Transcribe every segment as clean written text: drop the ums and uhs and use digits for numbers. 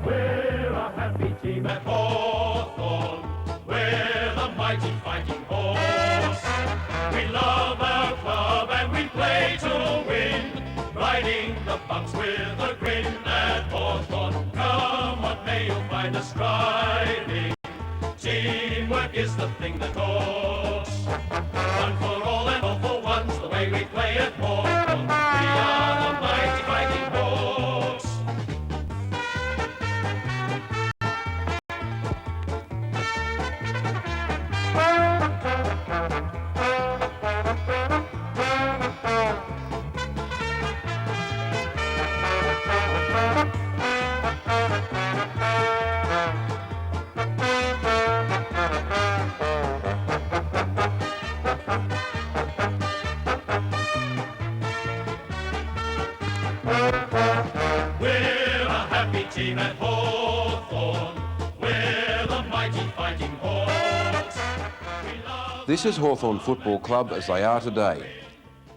We're a happy team at Hawthorn. We're the mighty fighting horse. We love our club and we play to win. Riding the bumps with a grin at Hawthorn. Come what may, you'll find us striving. Teamwork is the thing that talks. One for all and all for one's the way we play at Hawthorn. We are the mighty fighting horse. We're a happy team at Hawthorn. We're the mighty fighting horse. This is Hawthorn Football Club as they are today.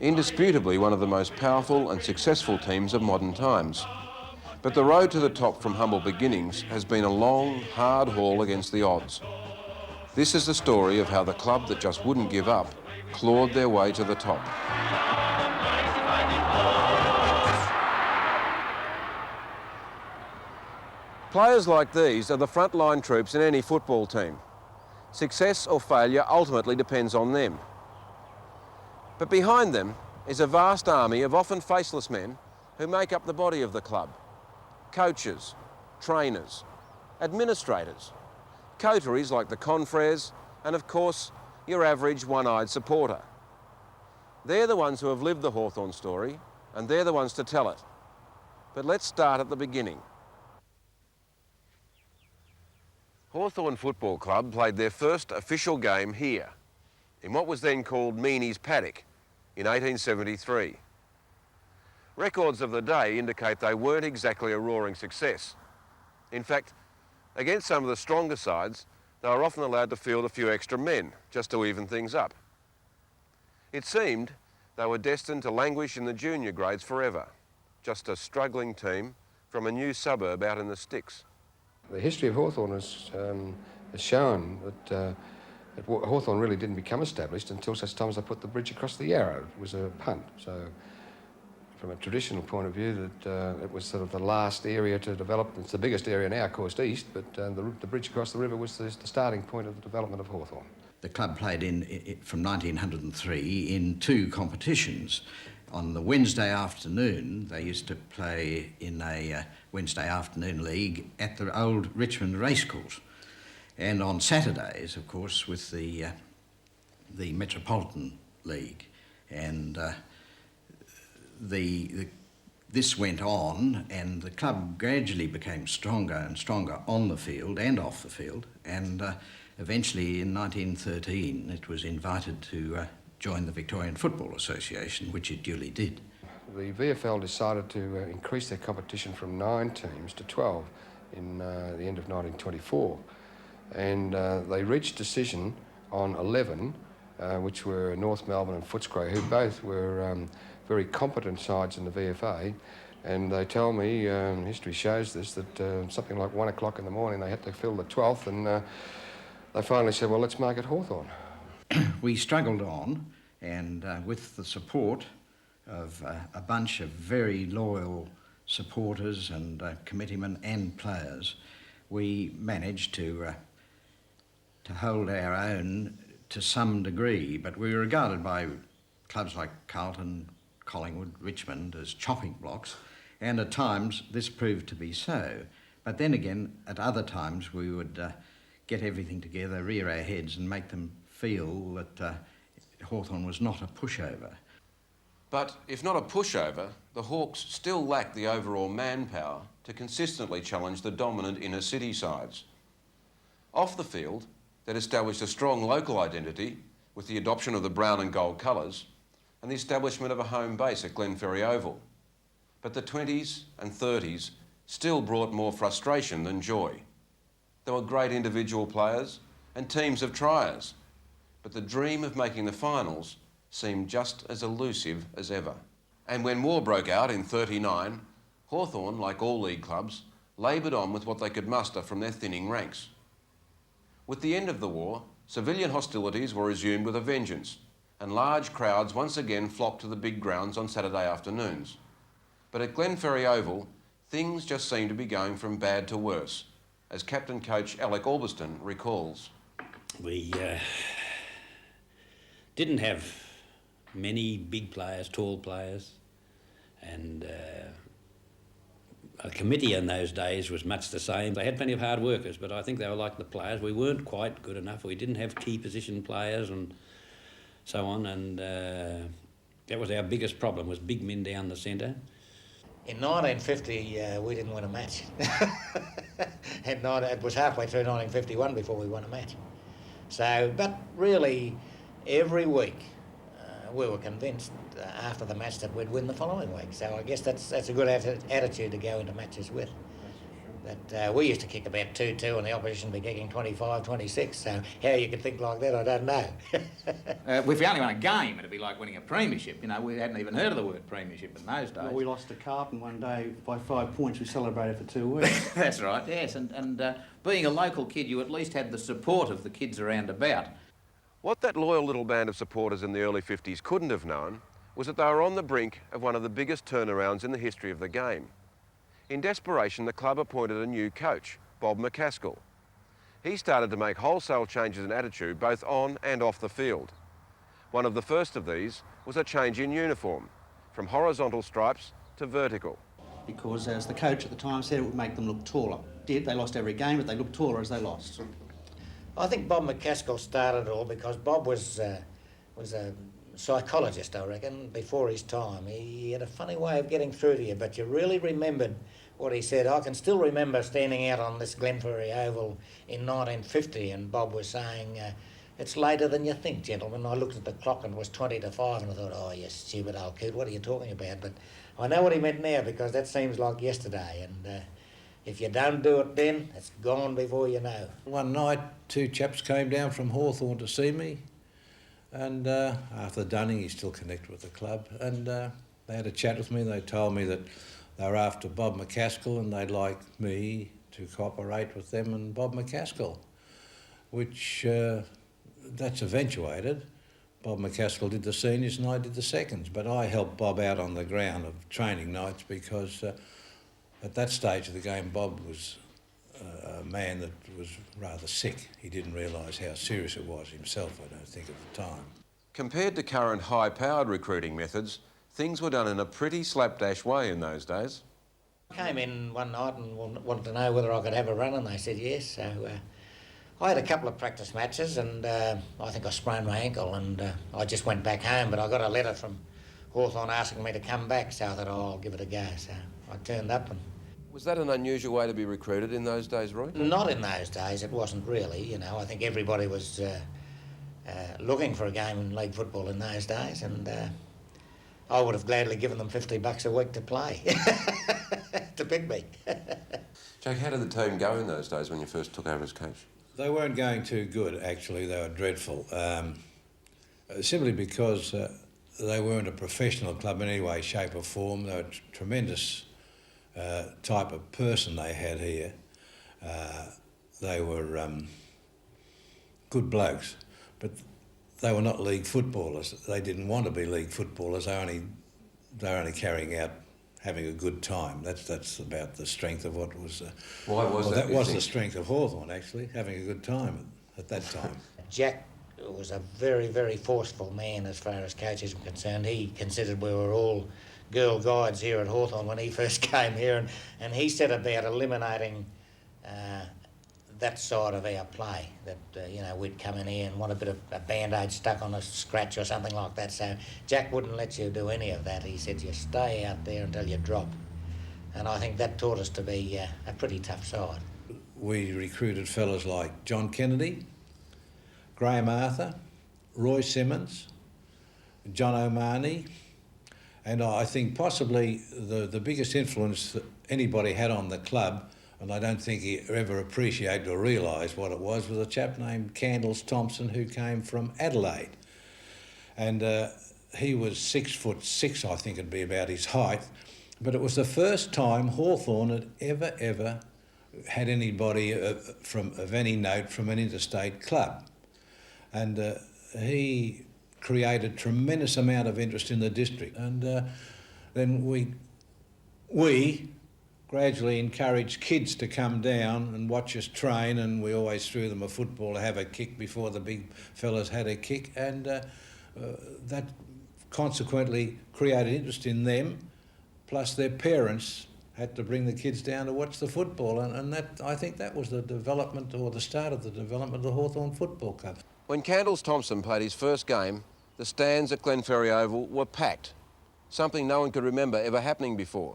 Indisputably one of the most powerful and successful teams of modern times. But the road to the top from humble beginnings has been a long, hard haul against the odds. This is the story of how the club that just wouldn't give up clawed their way to the top. Players like these are the frontline troops in any football team. Success or failure ultimately depends on them. But behind them is a vast army of often faceless men who make up the body of the club. Coaches, trainers, administrators, coteries like the confreres, and of course, your average one-eyed supporter. They're the ones who have lived the Hawthorn story, and they're the ones to tell it. But let's start at the beginning. Hawthorn Football Club played their first official game here, in what was then called Meany's Paddock, in 1873. Records of the day indicate they weren't exactly a roaring success. In fact, against some of the stronger sides, they were often allowed to field a few extra men, just to even things up. It seemed they were destined to languish in the junior grades forever, just a struggling team from a new suburb out in the sticks. The history of Hawthorn has shown that Hawthorn really didn't become established until such time as they put the bridge across the Yarra. It was a punt. So from a traditional point of view, that it was sort of the last area to develop. It's the biggest area now, of course, east, but the bridge across the river was the starting point of the development of Hawthorn. The club played from 1903 in two competitions. On the Wednesday afternoon, they used to play in a Wednesday afternoon league at the old Richmond Racecourse. And on Saturdays, of course, with the Metropolitan League. And this went on, and the club gradually became stronger and stronger on the field and off the field. And eventually, in 1913, it was invited to join the Victorian Football Association, which it duly did. The VFL decided to increase their competition from 9 teams to 12 in the end of 1924. And they reached decision on 11, which were North Melbourne and Footscray, who both were very competent sides in the VFA. And they tell me, history shows this, that something like 1 o'clock in the morning they had to fill the 12th, and they finally said, well, let's make it Hawthorn. We struggled on, and with the support of a bunch of very loyal supporters and committeemen and players, we managed to hold our own to some degree, but we were regarded by clubs like Carlton, Collingwood, Richmond as chopping blocks, and at times this proved to be so. But then again, at other times we would get everything together, rear our heads and make them feel that Hawthorn was not a pushover. But if not a pushover, the Hawks still lacked the overall manpower to consistently challenge the dominant inner city sides. Off the field, they'd established a strong local identity with the adoption of the brown and gold colours and the establishment of a home base at Glenferrie Oval. But the 20s and 30s still brought more frustration than joy. There were great individual players and teams of triers, but the dream of making the finals seemed just as elusive as ever. And when war broke out in '39, Hawthorn, like all league clubs, laboured on with what they could muster from their thinning ranks. With the end of the war, civilian hostilities were resumed with a vengeance, and large crowds once again flocked to the big grounds on Saturday afternoons. But at Glenferrie Oval, things just seemed to be going from bad to worse, as captain coach Alec Albiston recalls. We didn't have many big players, tall players, and a committee in those days was much the same. They had plenty of hard workers, but I think they were like the players. We weren't quite good enough. We didn't have key position players and so on, and that was our biggest problem, was big men down the centre. In 1950, we didn't win a match. It was halfway through 1951 before we won a match. So, but really, every week, we were convinced after the match that we'd win the following week. So I guess that's a good attitude to go into matches with. But we used to kick about 2-2 and the opposition be kicking 25-26, so how you could think like that, I don't know. If we only won a game, it'd be like winning a premiership. You know, we hadn't even heard of the word premiership in those days. Well, we lost to Carlton one day by 5 points. We celebrated for 2 weeks. That's right, yes. And being a local kid, you at least had the support of the kids around about. What that loyal little band of supporters in the early 50s couldn't have known was that they were on the brink of one of the biggest turnarounds in the history of the game. In desperation, the club appointed a new coach, Bob McCaskill. He started to make wholesale changes in attitude both on and off the field. One of the first of these was a change in uniform, from horizontal stripes to vertical. Because as the coach at the time said, it would make them look taller. They lost every game, but they looked taller as they lost. I think Bob McCaskill started it all because Bob was a psychologist, I reckon, before his time. He had a funny way of getting through to you, but you really remembered what he said. I can still remember standing out on this Glenferrie Oval in 1950 and Bob was saying, it's later than you think, gentlemen. I looked at the clock and it was 20 to 5 and I thought, oh, you stupid old kid, what are you talking about? But I know what he meant now because that seems like yesterday, and if you don't do it then, it's gone before you know. One night, 2 chaps came down from Hawthorn to see me, and after Dunning, he's still connected with the club, and they had a chat with me. They told me that they were after Bob McCaskill and they'd like me to cooperate with them and Bob McCaskill, which that's eventuated. Bob McCaskill did the seniors and I did the seconds, but I helped Bob out on the ground of training nights because at that stage of the game, Bob was a man that was rather sick. He didn't realise how serious it was himself, I don't think, at the time. Compared to current high-powered recruiting methods, things were done in a pretty slapdash way in those days. I came in one night and wanted to know whether I could have a run, and they said yes. So I had a couple of practice matches, and I think I sprained my ankle, and I just went back home. But I got a letter from Hawthorn asking me to come back, so I thought, oh, I'll give it a go. So I turned up. And was that an unusual way to be recruited in those days, Roy? not in those days. It wasn't really. You know, I think everybody was looking for a game in league football in those days, and I would have gladly given them $50 a week to play, to pick me. Jack, how did the team go in those days when you first took over as coach? They weren't going too good, actually. They were dreadful, simply because they weren't a professional club in any way, shape or form. They were a tremendous type of person they had here. They were good blokes, but they were not league footballers. They didn't want to be league footballers. They were only carrying out having a good time. That's about the strength of what was. Why was that? That was the strength of Hawthorn, actually, having a good time at that time. Jack was a very, very forceful man as far as coaches were concerned. He considered we were all girl guides here at Hawthorn when he first came here, and he set about eliminating that side of our play, that you know, we'd come in here and want a bit of a band-aid stuck on a scratch or something like that. So Jack wouldn't let you do any of that. He said, you stay out there until you drop. And I think that taught us to be a pretty tough side. We recruited fellas like John Kennedy, Graham Arthur, Roy Simmons, John O'Mahony, and I think possibly the biggest influence that anybody had on the club, and I don't think he ever appreciated or realised what it was a chap named Candles Thompson who came from Adelaide. And he was 6'6", I think it'd be about his height, But it was the first time Hawthorn had ever had anybody of any note from an interstate club. And he created tremendous amount of interest in the district. And then we gradually encouraged kids to come down and watch us train, and we always threw them a football to have a kick before the big fellas had a kick, and that consequently created interest in them, plus their parents had to bring the kids down to watch the football, and that, I think that was the development, or the start of the development of the Hawthorn Football Club. When Candles Thompson played his first game, the stands at Glenferrie Oval were packed, something no one could remember ever happening before.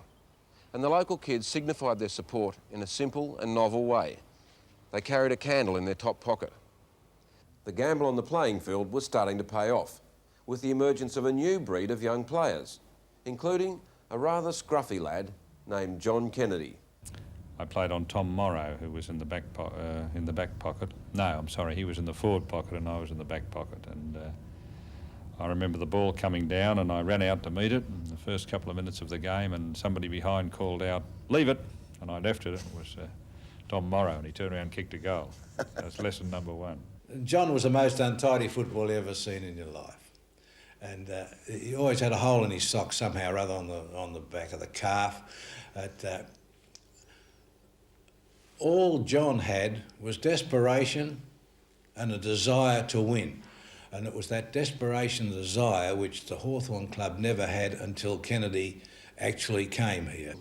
And the local kids signified their support in a simple and novel way. They carried a candle in their top pocket. The gamble on the playing field was starting to pay off, with the emergence of a new breed of young players, including a rather scruffy lad named John Kennedy. I played on Tom Morrow, who was in the back pocket. No, I'm sorry, he was in the forward pocket and I was in the back pocket. And I remember the ball coming down and I ran out to meet it in the first couple of minutes of the game, and somebody behind called out, "Leave it," and I left it. It was Tom Morrow, and he turned around and kicked a goal. That's lesson number one. John was the most untidy footballer you ever seen in your life. And he always had a hole in his sock somehow or other on the back of the calf. All John had was desperation and a desire to win. And it was that desperation and desire which the Hawthorn Club never had until Kennedy actually came here.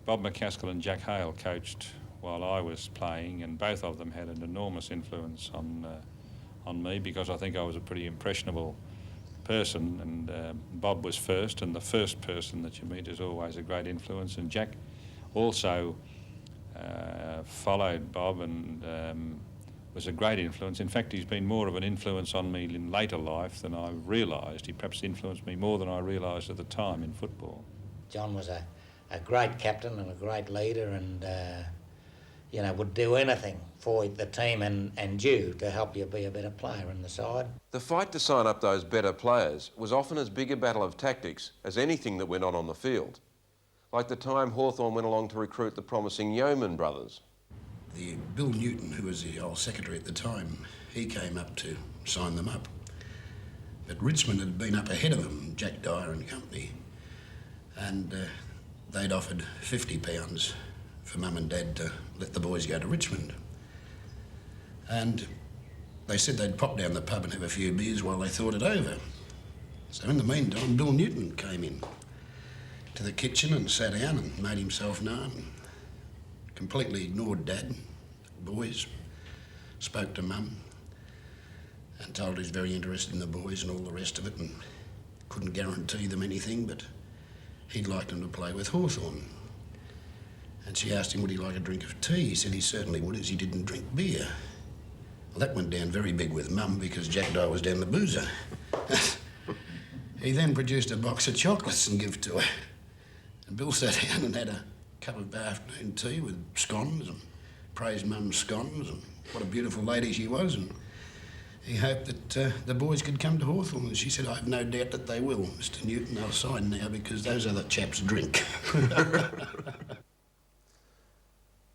Bob McCaskill and Jack Hale coached while I was playing, and both of them had an enormous influence on me, because I think I was a pretty impressionable person, and Bob was first, and the first person that you meet is always a great influence. And Jack also followed Bob and was a great influence. In fact, he's been more of an influence on me in later life than I realised. He perhaps influenced me more than I realised at the time in football. John was a great captain and a great leader, and you know, would do anything for the team and you to help you be a better player in the side. The fight to sign up those better players was often as big a battle of tactics as anything that went on the field. Like the time Hawthorn went along to recruit the promising Yeoman brothers. The Bill Newton, who was the old secretary at the time, he came up to sign them up. But Richmond had been up ahead of them, Jack Dyer and company, and they'd offered £50 for Mum and Dad to let the boys go to Richmond. And they said they'd pop down the pub and have a few beers while they thought it over. So in the meantime, Bill Newton came in to the kitchen and sat down and made himself known. Completely ignored Dad, boys, spoke to Mum and told her he's very interested in the boys and all the rest of it, and couldn't guarantee them anything, but he'd like them to play with Hawthorn. And she asked him would he like a drink of tea. He said he certainly would, as he didn't drink beer. Well, that went down very big with Mum, because Jack Dyer was down the boozer. He then produced a box of chocolates and gave to her. And Bill sat down and had a cup of afternoon tea with scones and praised Mum's scones and what a beautiful lady she was, and he hoped that the boys could come to Hawthorn. And she said, "I have no doubt that they will, Mr. Newton. They'll sign now because those other chaps drink."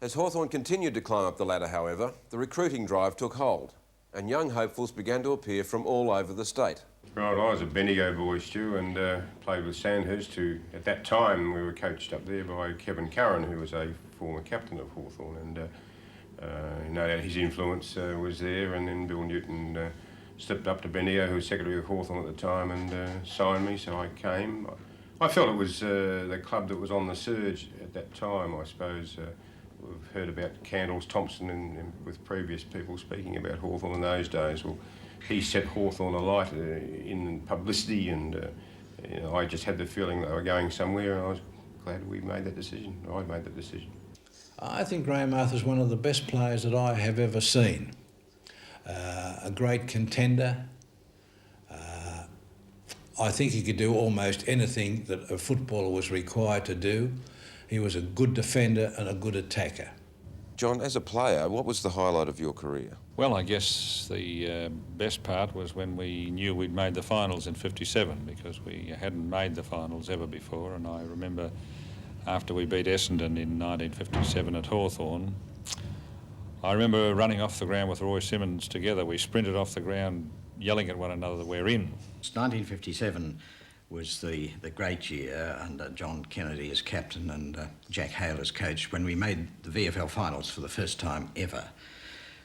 As Hawthorn continued to climb up the ladder, however, the recruiting drive took hold, and young hopefuls began to appear from all over the state. Right, I was a Bendigo boy, Stu, and played with Sandhurst, who at that time we were coached up there by Kevin Curran, who was a former captain of Hawthorn, and no doubt his influence was there. And then Bill Newton stepped up to Bendigo, who was secretary of Hawthorn at the time, and signed me, so I came. I felt it was the club that was on the surge at that time, I suppose. We've heard about Candles Thompson and with previous people speaking about Hawthorn in those days. Well, he set Hawthorn alight in publicity, and you know, I just had the feeling that they were going somewhere, and I was glad we made that decision. I made that decision. I think Graham Arthur's one of the best players that I have ever seen. A great contender. I think he could do almost anything that a footballer was required to do. He was a good defender and a good attacker. John, as a player, what was the highlight of your career? Well, I guess the best part was when we knew we'd made the finals in '57, because we hadn't made the finals ever before. And I remember after we beat Essendon in 1957 at Hawthorn, I remember running off the ground with Roy Simmons together. We sprinted off the ground yelling at one another, "We're in." 1957 was the great year under John Kennedy as captain and Jack Hale as coach, when we made the VFL finals for the first time ever.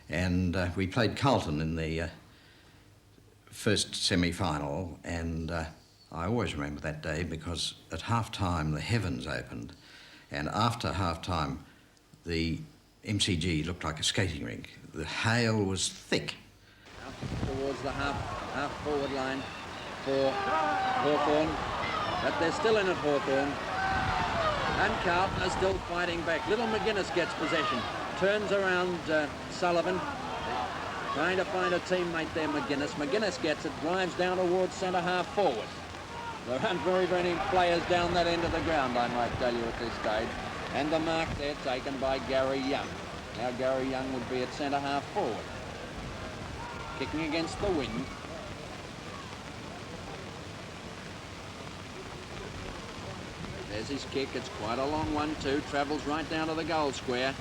And we played Carlton in the first semi-final, and I always remember that day because at half-time the heavens opened, and after half-time the MCG looked like a skating rink. The hail was thick. Towards the half-forward line for Hawthorn, but they're still in at Hawthorn, and Carlton are still fighting back. Little McGuinness gets possession, turns around Sullivan, trying to find a teammate there, McGuinness. McGuinness gets it, drives down towards centre half forward. There aren't very many players down that end of the ground, I might tell you, at this stage. And the mark there taken by Gary Young. Now Gary Young would be at centre half forward. Kicking against the wind. There's his kick. It's quite a long one too. Travels right down to the goal square.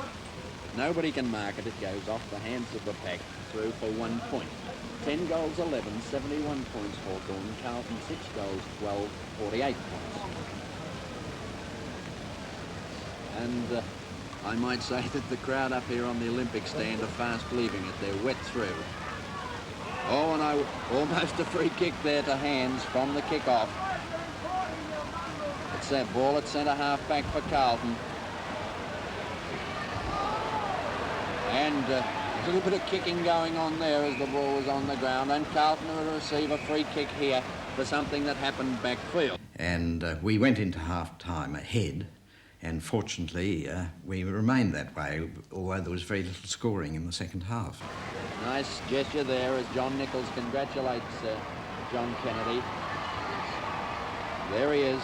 Nobody can mark it. It goes off the hands of the pack. Through for 1 point. 10 goals, 11, 71 points Hawthorn. Carlton 6 goals, 12, 48 points. And I might say that the crowd up here on the Olympic stand are fast leaving it. They're wet through. Oh, and almost a free kick there to hands from the kick-off. It's that ball at centre half back for Carlton. And a little bit of kicking going on there as the ball was on the ground, and Carlton will receive a free kick here for something that happened backfield. And we went into half-time ahead, and fortunately we remained that way, although there was very little scoring in the second half. Nice gesture there as John Nichols congratulates John Kennedy. There he is.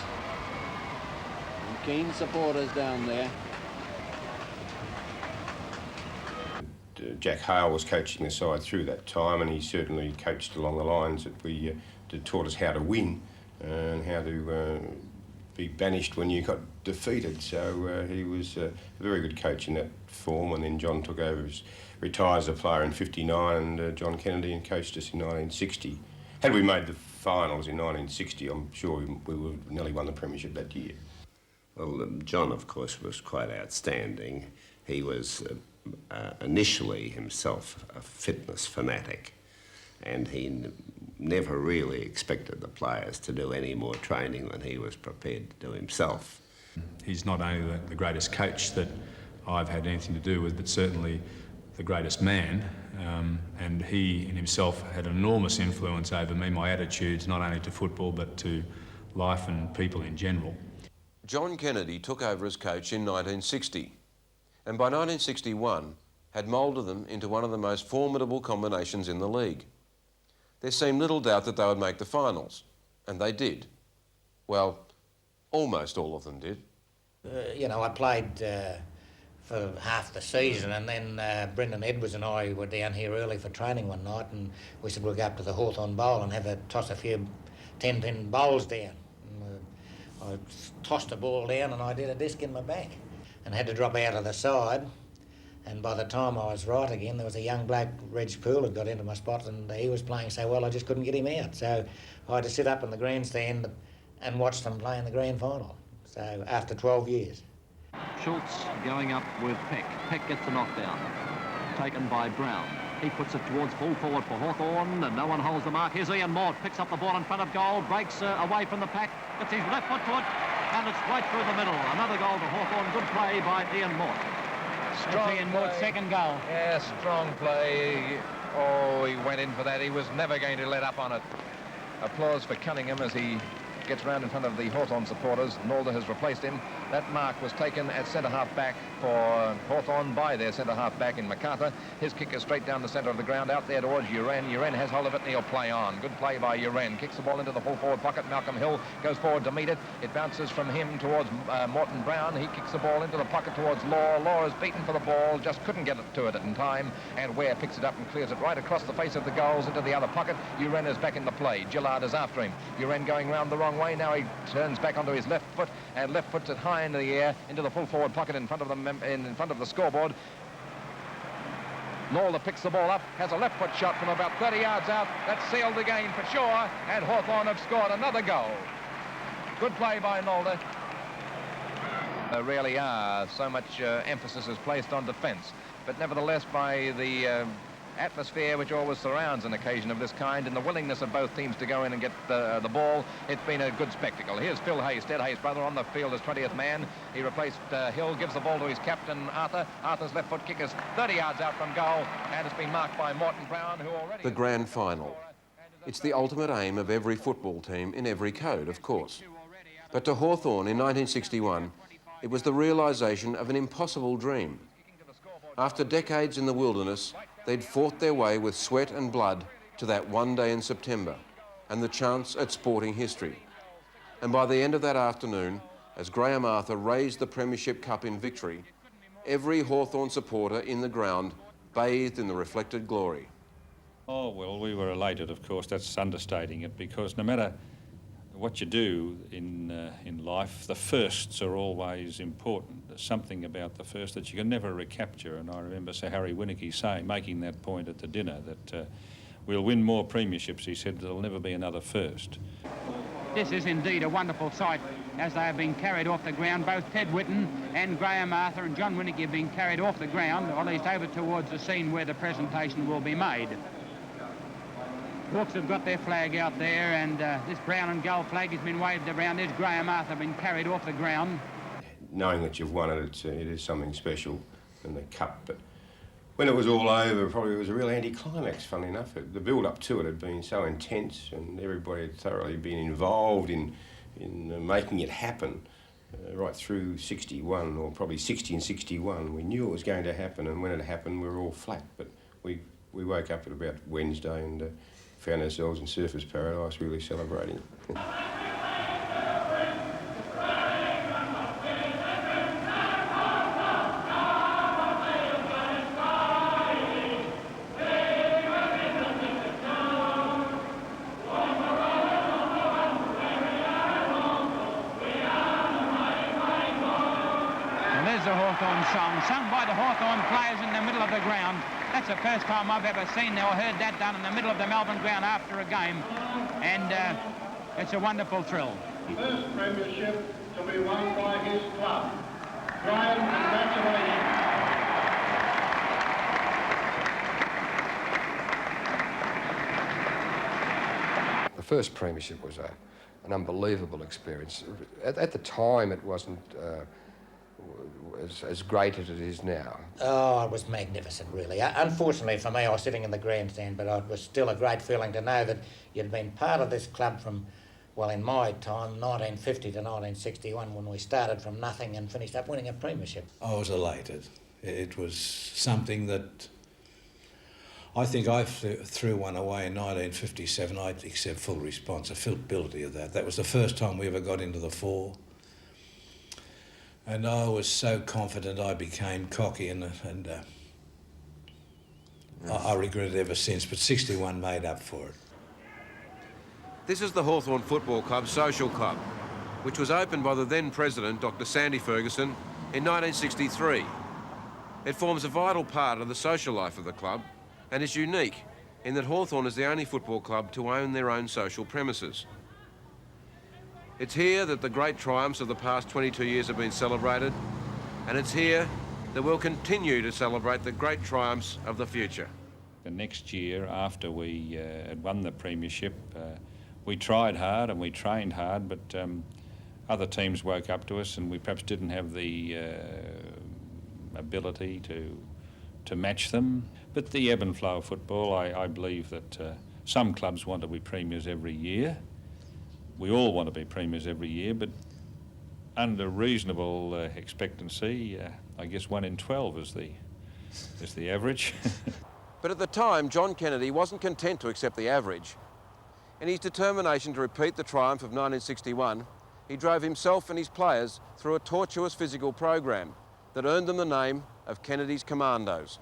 Some keen supporters down there. Jack Hale was coaching the side through that time, and he certainly coached along the lines that taught us how to win and how to be banished when you got defeated. So he was a very good coach in that form, and then John took over, retired as a player in '59, and John Kennedy and coached us in 1960. Had we made the finals in 1960, I'm sure we would have nearly won the premiership that year. Well, John, of course, was quite outstanding. He was initially himself a fitness fanatic, and he never really expected the players to do any more training than he was prepared to do himself. He's not only the greatest coach that I've had anything to do with, but certainly the greatest man, and he in himself had an enormous influence over me, my attitudes not only to football but to life and people in general. John Kennedy took over as coach in 1960, and by 1961 had moulded them into one of the most formidable combinations in the league. There seemed little doubt that they would make the finals, and they did. Well, almost all of them did. You know, I played for half the season, and then Brendan Edwards and I were down here early for training one night, and we said we'll go up to the Hawthorn Bowl and toss a few 10-pin bowls down. I tossed a ball down and I did a disc in my back and had to drop out of the side. And by the time I was right again, there was a young bloke, Reg Poole, had got into my spot, and he was playing so well I just couldn't get him out. So I had to sit up in the grandstand and watch them play in the grand final. So after 12 years. Schultz going up with Peck. Peck gets the knockdown. Taken by Brown. He puts it towards full forward for Hawthorn, and no one holds the mark. Here's Ian Mort, picks up the ball in front of goal, breaks away from the pack, gets his left foot to it, and it's right through the middle. Another goal to Hawthorn. Good play by Ian Mort. Strong Ian Mort's second goal. Yeah, strong play. Oh, he went in for that. He was never going to let up on it. Applause for Cunningham as he gets round in front of the Hawthorn supporters. Nalder has replaced him. That mark was taken at centre-half back for Hawthorn by their centre-half back in MacArthur. His kick is straight down the centre of the ground, out there towards Uren. Uren has hold of it and he'll play on. Good play by Uren. Kicks the ball into the full forward pocket. Malcolm Hill goes forward to meet it. It bounces from him towards Morton Brown. He kicks the ball into the pocket towards Law. Law is beaten for the ball, just couldn't get it to it in time. And Ware picks it up and clears it right across the face of the goals into the other pocket. Uren is back in the play. Gillard is after him. Uren going round the wrong way. Now he turns back onto his left foot and left puts it high into the air, into the full forward pocket in front of the scoreboard. Lawler picks the ball up, has a left foot shot from about 30 yards out. That's sealed the game for sure, and Hawthorn have scored another goal. Good play by Nolder. There really are. So much emphasis is placed on defence, but nevertheless by the atmosphere which always surrounds an occasion of this kind and the willingness of both teams to go in and get the ball, it's been a good spectacle. Here's Phil Hayes, Ted Hayes' brother, on the field as 20th man. He replaced Hill, gives the ball to his captain, Arthur. Arthur's left foot kick is 30 yards out from goal, and it's been marked by Morton Brown, who already... The grand final. It's the ultimate aim of every football team in every code, of course. But to Hawthorn in 1961, it was the realisation of an impossible dream. After decades in the wilderness, they'd fought their way with sweat and blood to that one day in September and the chance at sporting history. And by the end of that afternoon, as Graham Arthur raised the Premiership Cup in victory, every Hawthorn supporter in the ground bathed in the reflected glory. Oh, well, we were elated, of course. That's understating it, because no matter what you do in life, the firsts are always important. There's something about the first that you can never recapture, and I remember Sir Harry Winnicky making that point at the dinner, that we'll win more premierships, he said, there'll never be another first. This is indeed a wonderful sight as they have been carried off the ground. Both Ted Whitten and Graham Arthur and John Winnicky have been carried off the ground, or at least over towards the scene where the presentation will be made. Hawks have got their flag out there, and this brown and gold flag has been waved around. There's Graham Arthur been carried off the ground. Knowing that you've won it, it is something special in the cup. But when it was all over, probably it was a real anticlimax, funnily enough. The build-up to it had been so intense, and everybody had thoroughly been involved in making it happen. Right through 61, or probably 60 and 61, we knew it was going to happen, and when it happened, we were all flat. But we woke up at about Wednesday and found ourselves in Surfers Paradise, really celebrating it. Song sung by the Hawthorn players in the middle of the ground. That's the first time I've ever seen or heard that done in the middle of the Melbourne ground after a game, and it's a wonderful thrill. First premiership to be won by his club. Graham, congratulations. The first premiership was an unbelievable experience. At the time, it wasn't as great as it is now. Oh, it was magnificent, really. Unfortunately for me, I was sitting in the grandstand, but it was still a great feeling to know that you'd been part of this club from, well, in my time, 1950 to 1961, when we started from nothing and finished up winning a premiership. I was elated. It was something that I think I threw one away in 1957. I'd accept full responsibility of that. That was the first time we ever got into the four. And I was so confident I became cocky, and I regret it ever since, but 61 made up for it. This is the Hawthorn Football Club Social Club, which was opened by the then president, Dr. Sandy Ferguson, in 1963. It forms a vital part of the social life of the club and is unique in that Hawthorn is the only football club to own their own social premises. It's here that the great triumphs of the past 22 years have been celebrated, and it's here that we'll continue to celebrate the great triumphs of the future. The next year, after we had won the premiership, we tried hard and we trained hard, but other teams woke up to us and we perhaps didn't have the ability to match them. But the ebb and flow of football, I believe that some clubs want to be premiers every year. We all want to be premiers every year, but under reasonable expectancy. I guess 1 in 12 is the average. But at the time, John Kennedy wasn't content to accept the average. In his determination to repeat the triumph of 1961, he drove himself and his players through a tortuous physical program that earned them the name of Kennedy's Commandos.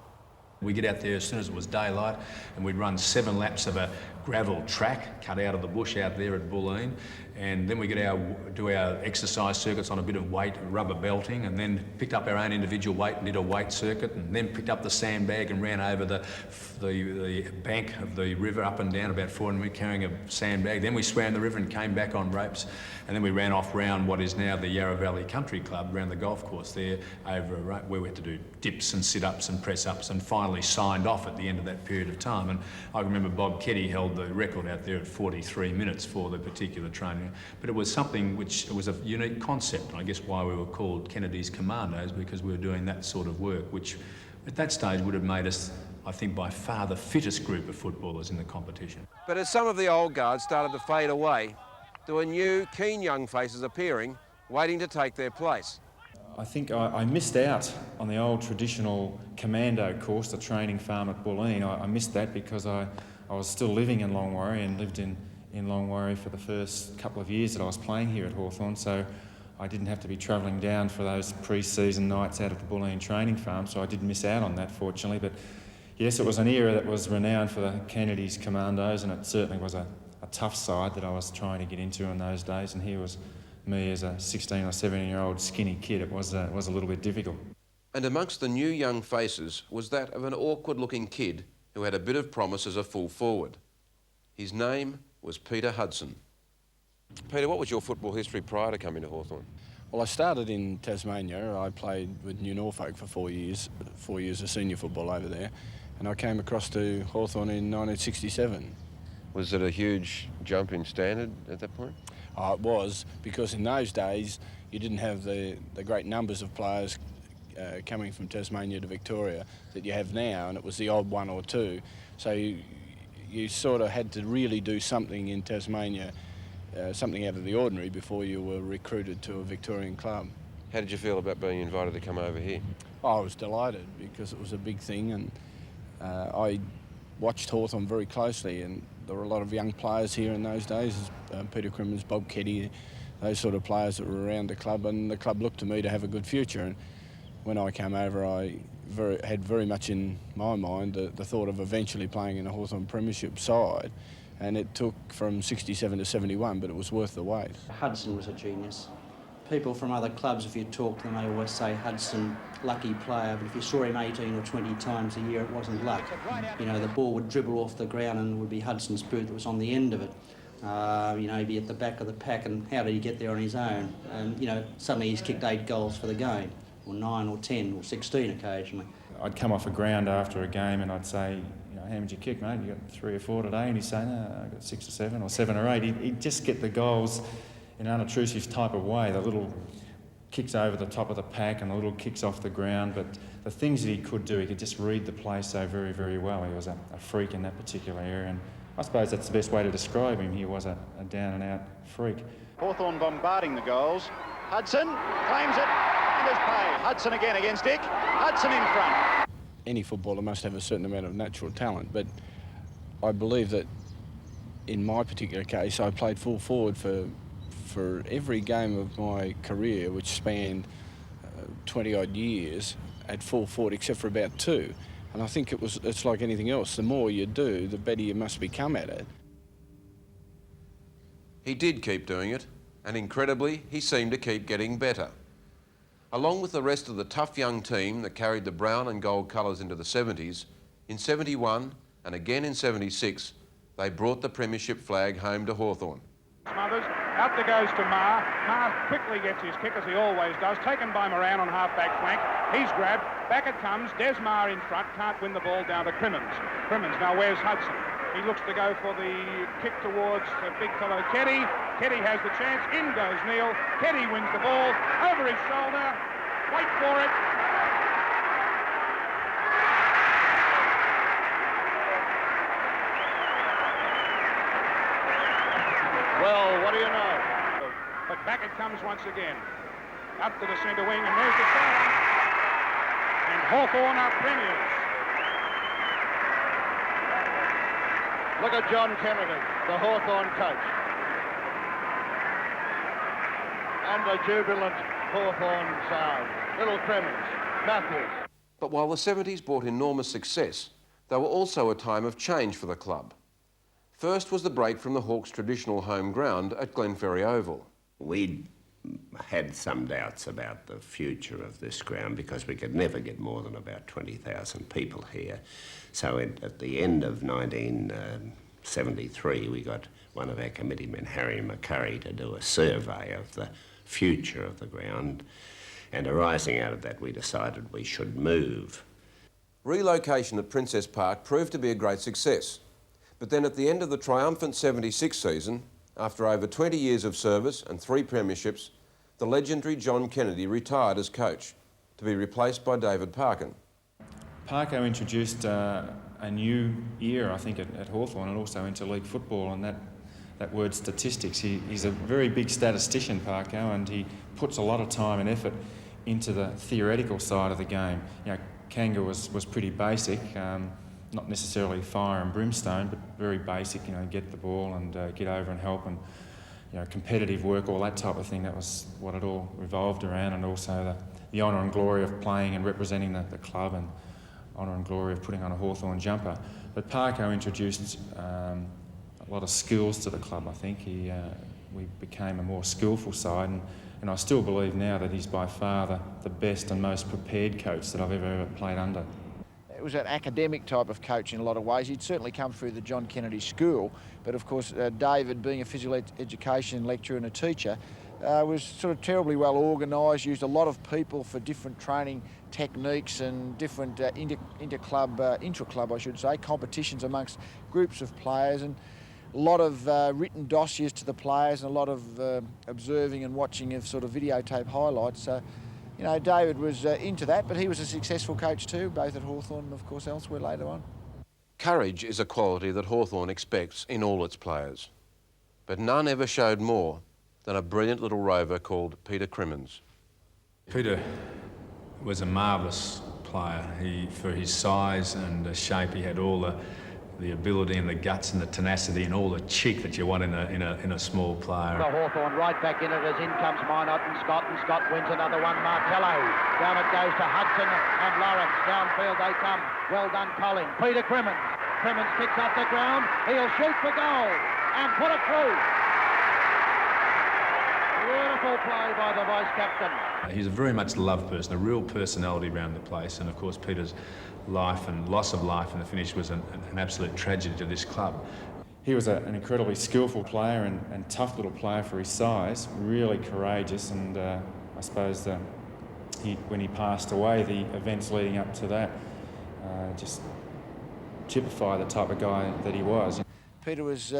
We get out there as soon as it was daylight and we'd run 7 laps of a gravel track cut out of the bush out there at Bulleen, and then we do our exercise circuits on a bit of weight, rubber belting, and then picked up our own individual weight and did a weight circuit, and then picked up the sandbag and ran over the bank of the river up and down about 400 metres carrying a sandbag. Then we swam the river and came back on ropes, and then we ran off round what is now the Yarra Valley Country Club, round the golf course there, over where we had to do dips and sit-ups and press-ups, and finally signed off at the end of that period of time. And I remember Bob Keddy held the record out there at 43 minutes for the particular training. But it was something which, it was a unique concept, and I guess why we were called Kennedy's Commandos, because we were doing that sort of work, which at that stage would have made us, I think, by far the fittest group of footballers in the competition. But as some of the old guards started to fade away, there were new, keen young faces appearing, waiting to take their place. I think I missed out on the old traditional commando course, the training farm at Bulleen. I missed that because I was still living in Longwarry and lived in Longwarry for the first couple of years that I was playing here at Hawthorn, so I didn't have to be travelling down for those pre-season nights out at the Bulleen training farm, so I did miss out on that, fortunately. But yes, it was an era that was renowned for the Kennedy's Commandos, and it certainly was a tough side that I was trying to get into in those days, and here was me as a 16 or 17-year-old skinny kid. It was a little bit difficult. And amongst the new young faces was that of an awkward-looking kid who had a bit of promise as a full forward. His name was Peter Hudson. Peter, what was your football history prior to coming to Hawthorn? Well, I started in Tasmania. I played with New Norfolk for 4 years of senior football over there, and I came across to Hawthorn in 1967. Was it a huge jump in standard at that point? Oh, it was, because in those days you didn't have the great numbers of players coming from Tasmania to Victoria that you have now, and it was the odd one or two. So you sort of had to really do something in Tasmania, something out of the ordinary, before you were recruited to a Victorian club. How did you feel about being invited to come over here? I was delighted, because it was a big thing, and I watched Hawthorn very closely, and there were a lot of young players here in those days, Peter Crimmins, Bob Keddy, those sort of players that were around the club, and the club looked to me to have a good future. And when I came over, I had very much in my mind the thought of eventually playing in a Hawthorn premiership side, and it took from 67 to 71, but it was worth the wait. Hudson was a genius. People from other clubs, if you talk to them, they always say Hudson, lucky player, but if you saw him 18 or 20 times a year, it wasn't luck. You know, the ball would dribble off the ground and it would be Hudson's boot that was on the end of it. You know, he'd be at the back of the pack, and how did he get there on his own? And, you know, suddenly he's kicked 8 goals for the game, or 9 or 10 or 16 occasionally. I'd come off a ground after a game and I'd say, you know, how many did you kick, mate? You got 3 or 4 today? And he'd say, no, I got 6 or 7 or 7 or 8. He'd just get the goals in an unobtrusive type of way, the little kicks over the top of the pack and the little kicks off the ground, but the things that he could do, he could just read the play so very, very well. He was a freak in that particular area, and I suppose that's the best way to describe him. He was a down-and-out freak. Hawthorn bombarding the goals. Hudson claims it, and there's play. Hudson again against Dick. Hudson in front. Any footballer must have a certain amount of natural talent, but I believe that in my particular case, I played full forward for every game of my career, which spanned 20-odd years, at full forward, except for about 2. And I think it's like anything else. The more you do, the better you must become at it. He did keep doing it, and incredibly, he seemed to keep getting better. Along with the rest of the tough young team that carried the brown and gold colours into the 70s, in 71 and again in 76, they brought the premiership flag home to Hawthorn. Smothers, out there goes to Marr. Marr quickly gets his kick, as he always does, taken by Moran on half-back flank. He's grabbed, back it comes, Des Marr in front, can't win the ball down to Crimmins. Crimmins, now where's Hudson? He looks to go for the kick towards a big fellow Keddy. Keddy has the chance, in goes Neil. Keddy wins the ball, over his shoulder, wait for it. Well, what do you know? But back it comes once again. Up to the centre wing, and there's the score. And Hawthorn are premiers. Look at John Kennedy, the Hawthorn coach. And a jubilant Hawthorn side. Little Crimmins, Mathews. But while the 70s brought enormous success, they were also a time of change for the club. First was the break from the Hawks' traditional home ground at Glenferrie Oval. We had some doubts about the future of this ground because we could never get more than about 20,000 people here. So at the end of 1973, we got one of our committeemen, Harry McCurry, to do a survey of the future of the ground. And arising out of that, we decided we should move. Relocation at Princess Park proved to be a great success. But then at the end of the triumphant 76 season, after over 20 years of service and 3 premierships, the legendary John Kennedy retired as coach, to be replaced by David Parkin. Parko introduced a new era, I think, at Hawthorn and also into league football, and that word statistics. He's a very big statistician, Parko, and he puts a lot of time and effort into the theoretical side of the game. You know, Kanga was pretty basic, not necessarily fire and brimstone, but very basic, you know, get the ball and get over and help, and you know, competitive work, all that type of thing. That was what it all revolved around, and also the honour and glory of playing and representing the club, and honour and glory of putting on a Hawthorn jumper. But Parko introduced a lot of skills to the club, I think. We became a more skillful side, and I still believe now that he's by far the best and most prepared coach that I've ever played under. It was an academic type of coach in a lot of ways. He'd certainly come through the John Kennedy School, but of course David, being a physical education lecturer and a teacher, was sort of terribly well organised, used a lot of people for different training techniques and different intra-club, I should say, competitions amongst groups of players, and a lot of written dossiers to the players, and a lot of observing and watching of sort of videotape highlights. So, you know, David was into that, but he was a successful coach too, both at Hawthorn and of course elsewhere later on. Courage is a quality that Hawthorn expects in all its players, but none ever showed more than a brilliant little rover called Peter Crimmins. Peter was a marvellous player. For his size and shape, he had all the ability and the guts and the tenacity and all the cheek that you want in a small player. The Hawthorn right back in it as in comes Minot and Scott wins another one. Martello, down it goes to Hudson and Lawrence. Downfield they come. Well done, Colin. Peter Crimmins. Crimmins kicks up the ground. He'll shoot for goal and put it through. Beautiful play by the vice-captain. He's a very much loved person, a real personality around the place, and of course Peter's life and loss of life in the finish was an absolute tragedy to this club. He was an incredibly skillful player and tough little player for his size, really courageous, and I suppose when he passed away, the events leading up to that just typify the type of guy that he was. Peter was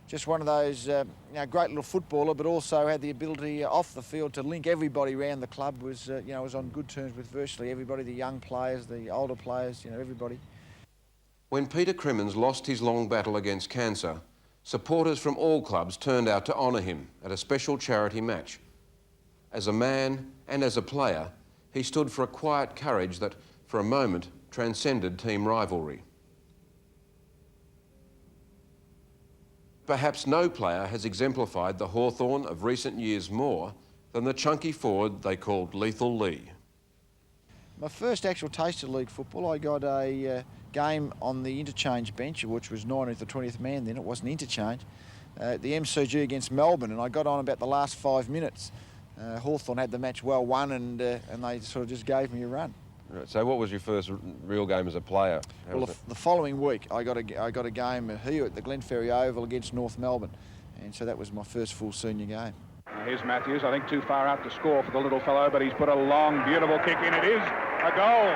just one of those great little footballer, but also had the ability off the field to link everybody around the club. Was was on good terms with virtually everybody, the young players, the older players, everybody. When Peter Crimmins lost his long battle against cancer, supporters from all clubs turned out to honour him at a special charity match. As a man and as a player, he stood for a quiet courage that, for a moment, transcended team rivalry. Perhaps no player has exemplified the Hawthorn of recent years more than the chunky forward they called Lethal Leigh. My first actual taste of league football, I got a game on the interchange bench, which was 19th or 20th man then, it wasn't interchange, the MCG against Melbourne, and I got on about the last 5 minutes. Hawthorn had the match well won, and they sort of just gave me a run. Right, so what was your first real game as a player? Well, the following week I got a game here at the Glenferrie Oval against North Melbourne, and so that was my first full senior game. Here's Mathews, I think too far out to score for the little fellow, but he's put a long, beautiful kick in. It is a goal.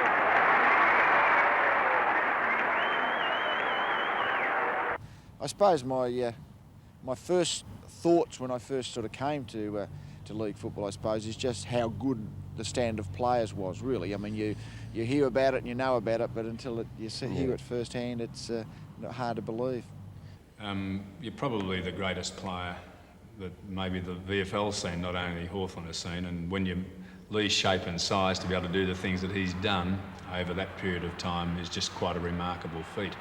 I suppose my first thoughts when I first sort of came to league football, I suppose, is just how good the stand of players was, really. I mean, you hear about it and you know about it, but until you hear it firsthand, it's hard to believe. You're probably the greatest player that maybe the VFL seen, not only Hawthorn has seen, and when you Leigh's shape and size to be able to do the things that he's done over that period of time is just quite a remarkable feat.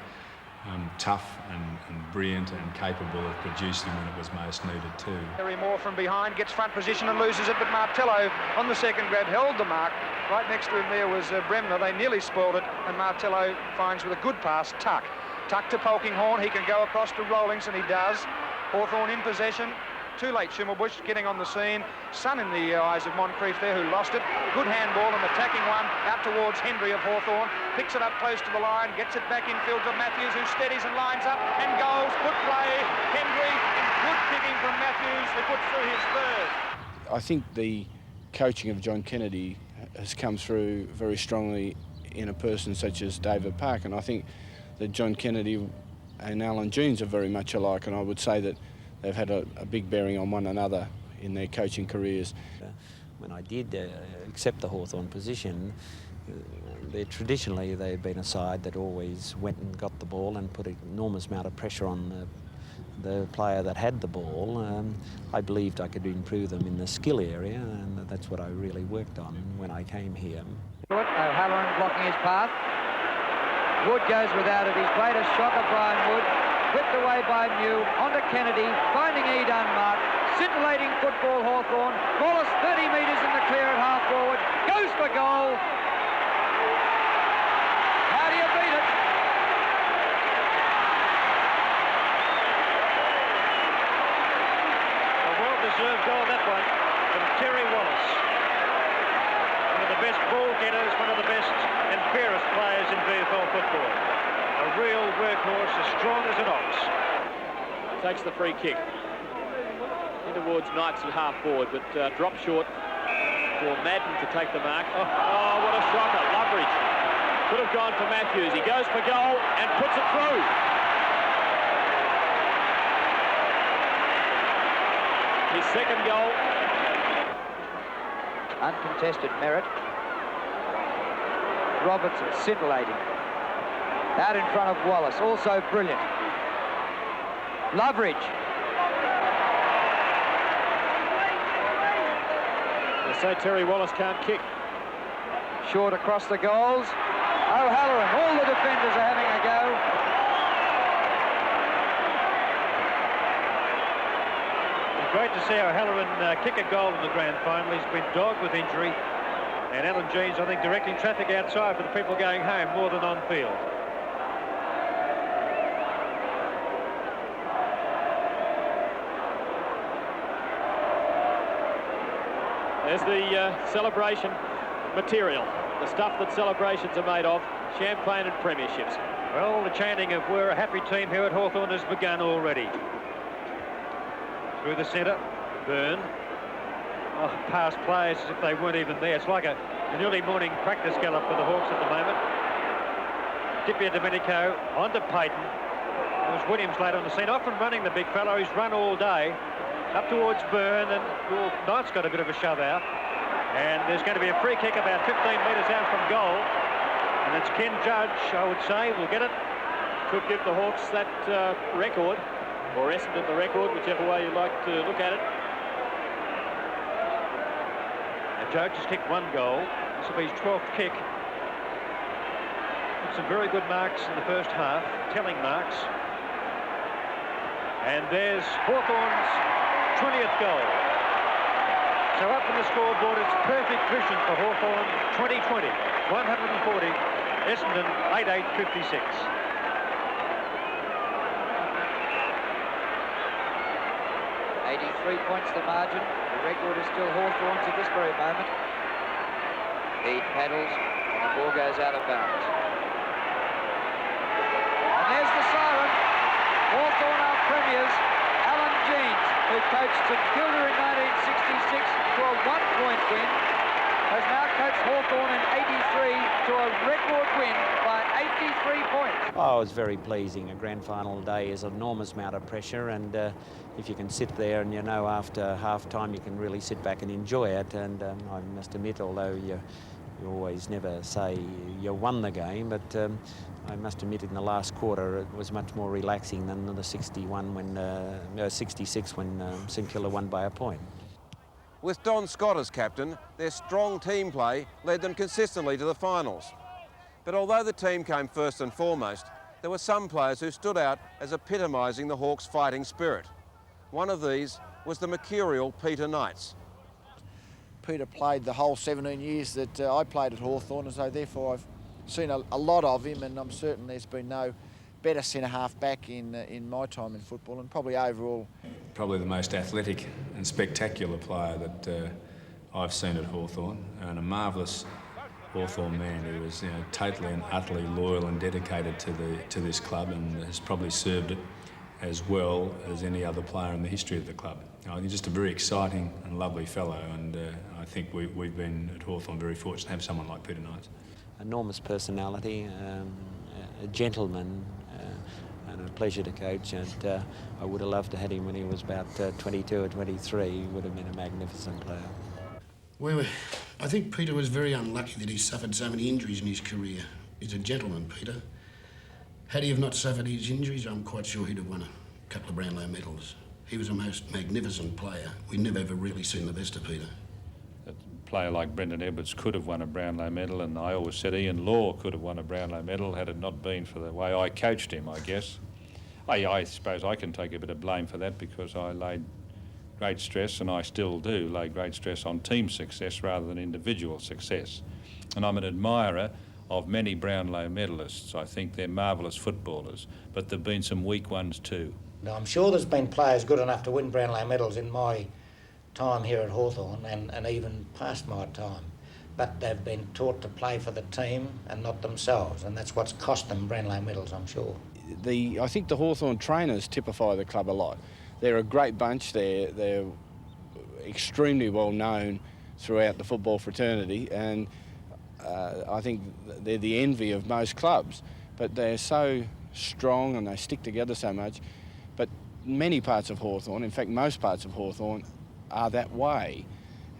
Tough and brilliant and capable of producing when it was most needed too. Harry Moore from behind gets front position and loses it, but Martello on the second grab held the mark. Right next to him there was Bremner. They nearly spoiled it, and Martello finds with a good pass Tuck. Tuck to Polkinghorn. He can go across to Rawlings, and he does. Hawthorn in possession. Too late, Schimmelbusch getting on the scene. Sun in the eyes of Moncrief there, who lost it. Good handball, an attacking one out towards Hendry of Hawthorn. Picks it up close to the line, gets it back infield to Mathews, who steadies and lines up and goes. Good play, Hendry, and good kicking from Mathews, who puts through his third. I think the coaching of John Kennedy has come through very strongly in a person such as David Parkin. I think that John Kennedy and Allan Jeans are very much alike, and I would say that they've had a big bearing on one another in their coaching careers. When I did accept the Hawthorn position, traditionally they've been a side that always went and got the ball and put an enormous amount of pressure on the player that had the ball. I believed I could improve them in the skill area, and that's what I really worked on when I came here. O'Halloran blocking his path. Wood goes without it. He's played a shocker, Brian Wood. Whipped away by Mew, onto Kennedy, finding Ede unmarked, scintillating football Hawthorn. Wallace 30 metres in the clear at half forward, goes for goal. How do you beat it? A well-deserved goal, that one, from Terry Wallace. One of the best ball getters, one of the best and fairest players in VFL football. A real workhorse, as strong as an ox. Takes the free kick. In towards Knights at half forward, but drop short for Madden to take the mark. Oh, what a shocker. Loveridge could have gone for Mathews. He goes for goal and puts it through. His second goal. Uncontested merit. Robertson scintillating. Out in front of Wallace, also brilliant. Loveridge. They say Terry Wallace can't kick. Short across the goals. O'Halloran, all the defenders are having a go. It's great to see O'Halloran kick a goal in the grand final. He's been dogged with injury. And Allan Jeans, I think, directing traffic outside for the people going home more than on field. There's the celebration material, the stuff that celebrations are made of, champagne and premierships. Well, the chanting of "We're a happy team here at Hawthorn" has begun already. Through the centre, Byrne. Oh, past players as if they weren't even there. It's like an early morning practice gallop for the Hawks at the moment. Dippia Domenico onto Payton. It was Williams late on the scene, often running the big fellow. He's run all day. Up towards Byrne, and well, Knight's got a bit of a shove out. And there's going to be a free kick about 15 metres out from goal. And it's Ken Judge, I would say, will get it. Could give the Hawks that record, or Essendon the record, whichever way you like to look at it. And Judge has kicked one goal. This will be his 12th kick. Some very good marks in the first half, telling marks. And there's Hawthorn's 20th goal. So up on the scoreboard, it's perfect vision for Hawthorn 2020, 140, Essendon 88-56. Points the margin. The record is still Hawthorn's at this very moment. Ede paddles, and the ball goes out of bounds. And there's the siren. Hawthorn are premiers. Allan Jeans, who coached St Kilda in 1966 to a one-point win, has now coached Hawthorn in 83 to a record win by 83 points. Oh, it was very pleasing. A grand final day is an enormous amount of pressure, and if you can sit there and you know after half-time you can really sit back and enjoy it. And I must admit, although you always never say you won the game, but I must admit in the last quarter it was much more relaxing than the 66 when St Kilda won by a point. With Don Scott as captain, their strong team play led them consistently to the finals. But although the team came first and foremost, there were some players who stood out as epitomising the Hawks' fighting spirit. One of these was the mercurial Peter Knights. Peter played the whole 17 years that I played at Hawthorn, and so therefore I've seen a lot of him, and I'm certain there's been no better centre-half back in my time in football, and probably overall. Probably the most athletic and spectacular player that I've seen at Hawthorn, and a marvellous Hawthorn man who was totally and utterly loyal and dedicated to this club, and has probably served it as well as any other player in the history of the club. I think just a very exciting and lovely fellow, and I think we've been at Hawthorn very fortunate to have someone like Peter Knights. Enormous personality, a gentleman, and a pleasure to coach, and I would have loved to have him when he was about 22 or 23. He would have been a magnificent player. Well, I think Peter was very unlucky that he suffered so many injuries in his career. He's a gentleman, Peter. Had he have not suffered his injuries, I'm quite sure he'd have won a couple of Brownlow medals. He was a most magnificent player. We never ever really seen the best of Peter. A player like Brendan Edwards could have won a Brownlow medal, and I always said Ian Law could have won a Brownlow medal had it not been for the way I coached him, I guess. I suppose I can take a bit of blame for that, because I laid great stress, and I still do lay great stress on team success rather than individual success. And I'm an admirer of many Brownlow medalists. I think they're marvellous footballers, but there've been some weak ones too. Now, I'm sure there's been players good enough to win Brownlow medals in my time here at Hawthorn, and even past my time, but they've been taught to play for the team and not themselves, and that's what's cost them Brownlow medals, I'm sure. I think the Hawthorn trainers typify the club a lot. They're a great bunch. They're extremely well known throughout the football fraternity, and I think they're the envy of most clubs, but they're so strong and they stick together so much. But many parts of Hawthorn, in fact most parts of Hawthorn, are that way,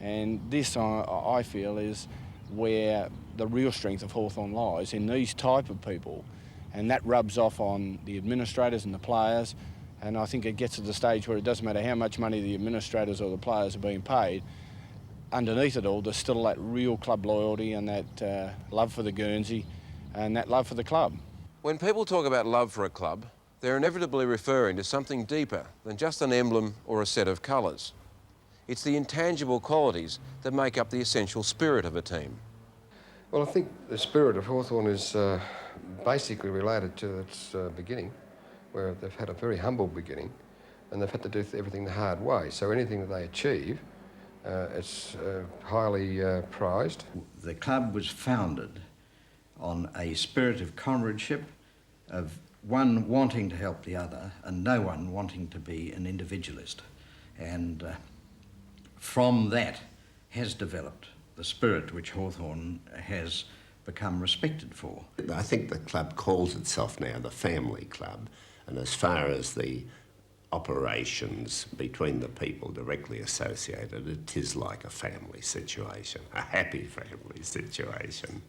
and this I feel is where the real strength of Hawthorn lies, in these type of people, and that rubs off on the administrators and the players. And I think it gets to the stage where it doesn't matter how much money the administrators or the players are being paid, underneath it all, there's still that real club loyalty and that love for the Guernsey and that love for the club. When people talk about love for a club, they're inevitably referring to something deeper than just an emblem or a set of colours. It's the intangible qualities that make up the essential spirit of a team. Well, I think the spirit of Hawthorn is basically related to its beginning, where they've had a very humble beginning and they've had to do everything the hard way. So anything that they achieve, it's highly prized. The club was founded on a spirit of comradeship, of one wanting to help the other and no one wanting to be an individualist. And from that has developed the spirit which Hawthorn has become respected for. I think the club calls itself now the family club, and as far as the operations between the people directly associated, it is like a family situation, a happy family situation.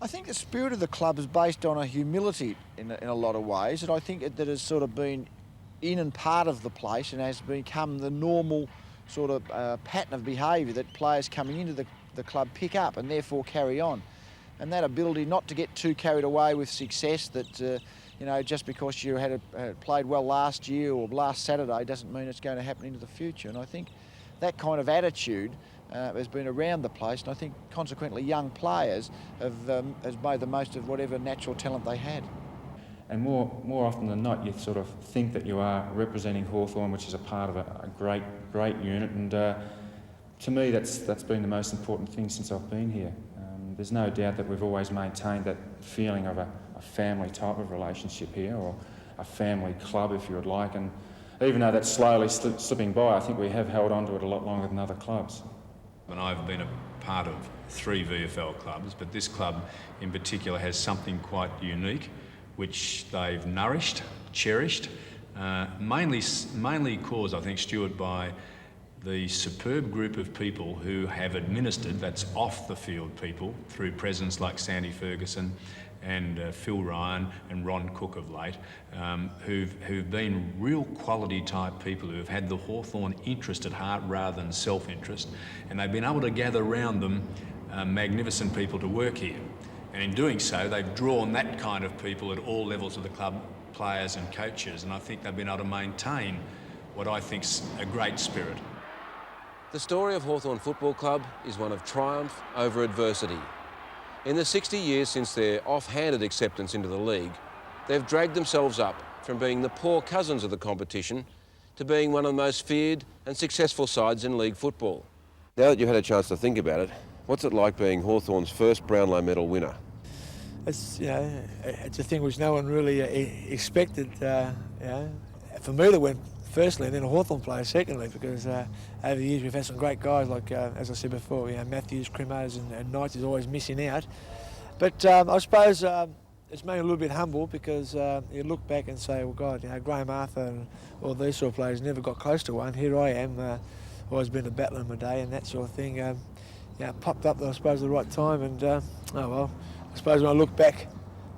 I think the spirit of the club is based on a humility in a lot of ways, and I think that has sort of been in and part of the place and has become the normal sort of pattern of behaviour that players coming into the club pick up and therefore carry on. And that ability not to get too carried away with success, that you know, just because you had played well last year or last Saturday doesn't mean it's going to happen into the future. And I think that kind of attitude has been around the place, and I think consequently young players have made the most of whatever natural talent they had. And more often than not, you sort of think that you are representing Hawthorn, which is a part of a great unit, and to me that's been the most important thing since I've been here. There's no doubt that we've always maintained that feeling of a family type of relationship here, or a family club if you would like, and even though that's slowly slipping by, I think we have held on to it a lot longer than other clubs. And I've been a part of 3 VFL clubs, but this club in particular has something quite unique, which they've nourished, cherished, mainly caused, I think, Stuart, by the superb group of people who have administered, that's off the field people, through presidents like Sandy Ferguson and Phil Ryan and Ron Cook of late, who've been real quality type people who have had the Hawthorn interest at heart rather than self-interest, and they've been able to gather around them magnificent people to work here. And in doing so, they've drawn that kind of people at all levels of the club, players and coaches, and I think they've been able to maintain what I think's a great spirit. The story of Hawthorn Football Club is one of triumph over adversity. In the 60 years since their off-handed acceptance into the league, they've dragged themselves up from being the poor cousins of the competition to being one of the most feared and successful sides in league football. Now that you've had a chance to think about it, what's it like being Hawthorn's first Brownlow medal winner? It's, it's a thing which no one really expected, for me to win firstly, and then a Hawthorn player secondly, because over the years we've had some great guys like, as I said before, Mathews, commandos and Knights is always missing out. But I suppose it's made me a little bit humble, because you look back and say, well, God, Graham Arthur and all these sort of players never got close to one. Here I am, always been a battler in my day and that sort of thing. Popped up, I suppose, at the right time, and oh well. I suppose when I look back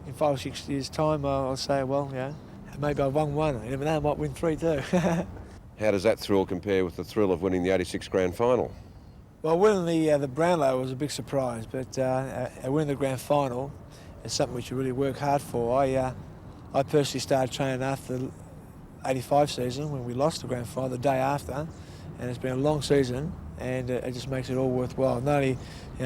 in 5 or 6 years' time, I'll say, well, maybe I've won one. You never know, I might win 3 too. How does that thrill compare with the thrill of winning the '86 grand final? Well, winning the Brownlow was a big surprise, but winning the grand final is something which you really work hard for. I personally started training after the '85 season when we lost the grand final the day after, and it's been a long season, and it just makes it all worthwhile. Not only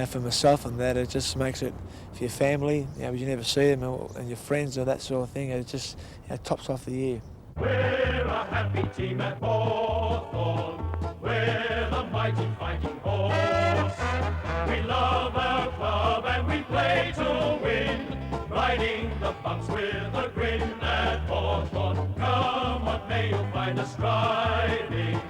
for myself and that, it just makes it for your family, because you never see them, and your friends or that sort of thing. It just tops off the year. We're a happy team at Hawthorn. We're the mighty fighting horse. We love our club and we play to win, riding the bumps with a grin at Hawthorn. Come what may, you'll find us striving.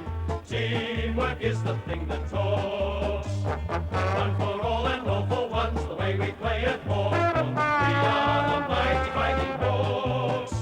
Teamwork is the thing that talks. One for all and all for once, the way we play at Hawthorn. We are the mighty fighting horse.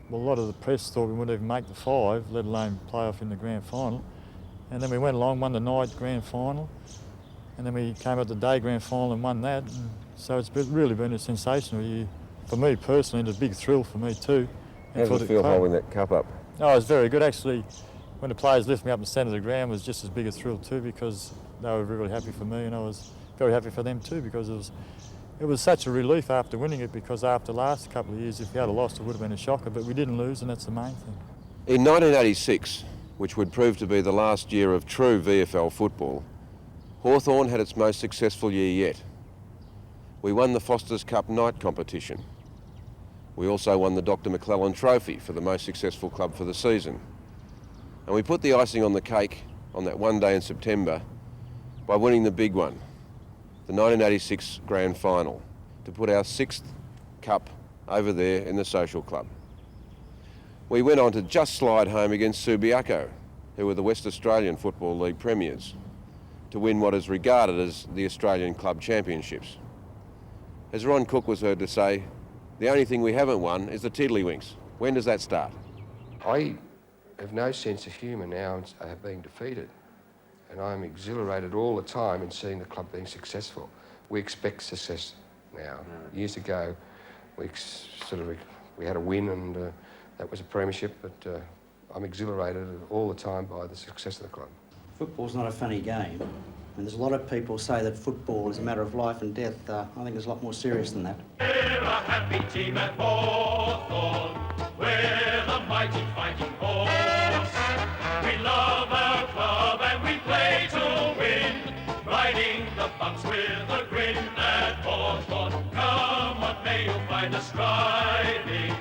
Well, a lot of the press thought we wouldn't even make the 5, let alone play off in the grand final. And then we went along, won the night grand final, and then we came out the day grand final and won that. And so it's really been a sensational year for me personally, and a big thrill for me too. How does it feel holding that cup up? Oh, it was very good actually. When the players lifted me up in the centre of the ground, it was just as big a thrill too, because they were really happy for me, and I was very happy for them too, because it was such a relief after winning it, because after the last couple of years, if we had lost, it would have been a shocker, but we didn't lose, and that's the main thing. In 1986, which would prove to be the last year of true VFL football, Hawthorn had its most successful year yet. We won the Foster's Cup night competition. We also won the Dr. McClellan Trophy for the most successful club for the season. And we put the icing on the cake on that one day in September by winning the big one, the 1986 grand final, to put our 6th cup over there in the social club. We went on to just slide home against Subiaco, who were the West Australian Football League premiers, to win what is regarded as the Australian Club Championships. As Ron Cook was heard to say, the only thing we haven't won is the Tiddlywinks. When does that start? I have no sense of humour now being defeated, and I'm exhilarated all the time in seeing the club being successful. We expect success now. Years ago, we had a win, and that was a premiership, but I'm exhilarated all the time by the success of the club. Football's not a funny game, and there's a lot of people say that football is a matter of life and death. I think it's a lot more serious than that. We're a happy team at Hawthorn. We're the mighty fighting horse. We love our club and we play to win, riding the bumps with a grin at Hawthorn. Come what may, you'll find us striving.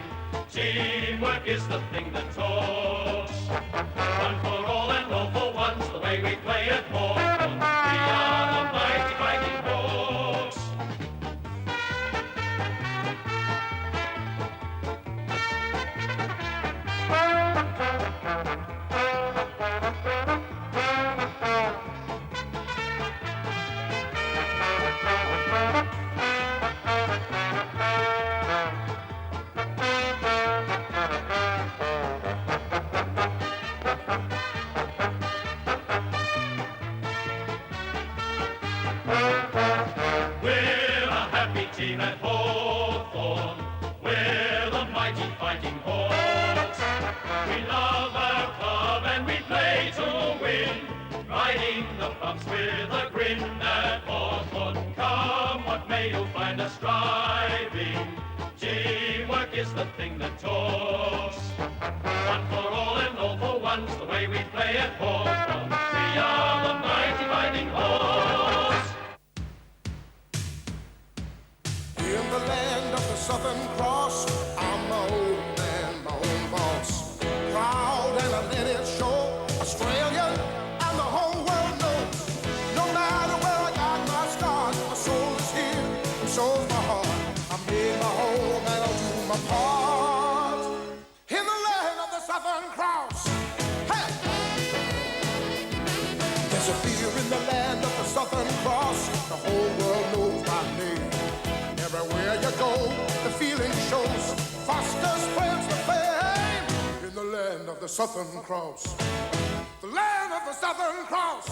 Teamwork is the thing that talks. One for all and all for once, the way we play at Hawthorn. We are the mighty fighting horse. mighty fighting horse. We love our club and we play to win, riding the bumps with a grin at Hawthorn. Come what may, you'll find us striving. Teamwork is the thing that talks. One for all and all for one's the way we play at Hawthorn. We are the mighty fighting horse. In the land of the Southern Cross, I'm my own man, my own boss. Proud and I let it show, Australian, and the whole world knows. No matter where I got my start, my soul is here, and so's my heart. I made my home and I'll do my part. In the land of the Southern Cross, hey! There's a fear in the land of the Southern Cross, the whole world knows my name. Everywhere you go, the feeling shows. Faster spreads the fame. In the land of the Southern Cross, the land of the Southern Cross.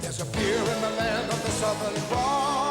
There's a fear in the land of the Southern Cross.